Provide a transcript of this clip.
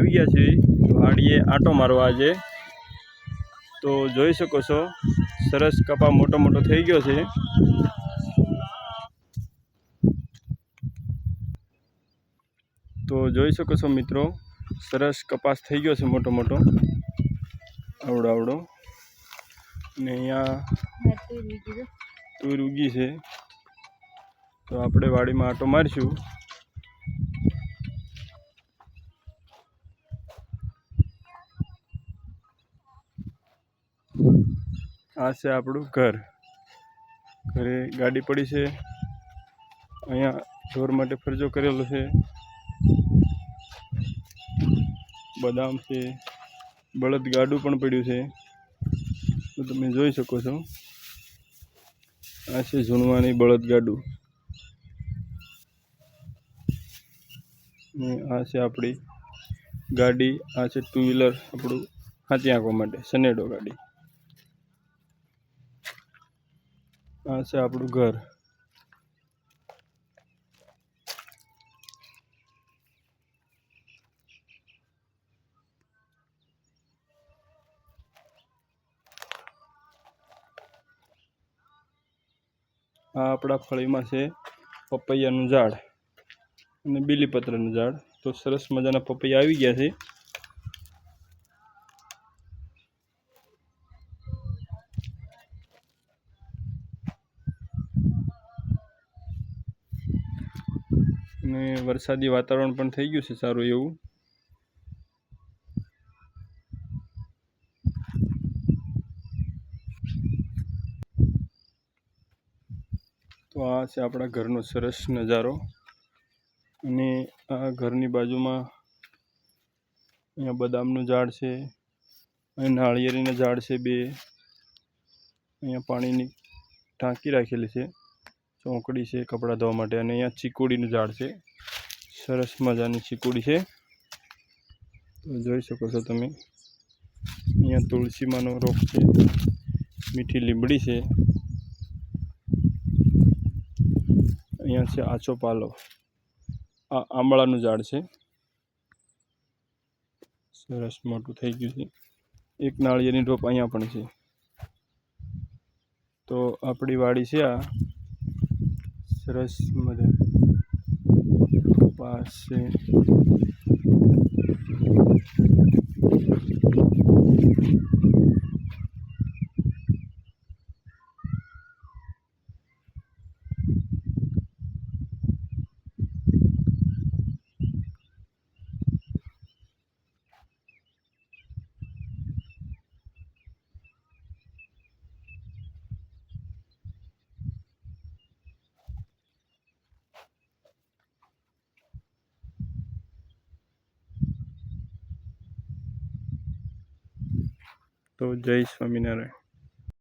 આવી ગયા છીએ વાડીએ આંટો મારવા આજે। તો જોઈ શકો છો સરસ કપા મોટો મોટો થઈ ગયો છે। તો જોઈ શકો છો મિત્રો સરસ કપાસ થઈ ગયો છે મોટો મોટો આવડો આવડો ને અહીંયા તુર ઉગી છે। તો આપણે વાડીમાં આંટો મારશું। આ છે આપણું ઘર। ઘરે ગાડી પડી છે, અહીંયા ઢોર માટે ફરજો કરેલો છે, બદામ છે, બળદ ગાડું પણ પડ્યું છે। તો તમે જોઈ શકો છો આ છે ઝૂણવાની બળદ ગાડું ને આ છે આપણી ગાડી। આ છે ટુ વ્હીલર આપણું હાથી આંકવા માટે સનેડો ગાડી। આ છે આપણું ઘર। આ આપણા ફળીમાં છે પપૈયાનું ઝાડ અને બીલીપત્રનું ઝાડ। તો સરસ મજાના પપૈયા આવી ગયા છે। અને વરસાદી વાતાવરણ પણ થઈ ગયું છે સારું એવું। તો આ છે આપણા ઘરનો સરસ નજારો। અને આ ઘરની બાજુમાં અહીંયા બદામનું ઝાડ છે, અહીં નાળિયેરીના ઝાડ છે બે, અહીંયા પાણીની ટાંકી રાખેલી છે, ચોકડી છે કપડાં ધોવા માટે, અને અહીંયા ચીકુડીનું ઝાડ છે, સરસ મજાની ચીકુડી છે। તો જોઈ શકો છો તમે અહીંયા તુલસીમાંનો રોપ છે, મીઠી લીમડી છે, અહીંયા છે આછો પાલો। આ આંબળાનું ઝાડ છે, સરસ મોટું થઈ ગયું છે। એક નાળિયેરની રોપ અહીંયા પણ છે। તો આપણી વાડી છે આ સરસ મજા કપાસ છે। તો જય સ્વામિનારાયણ।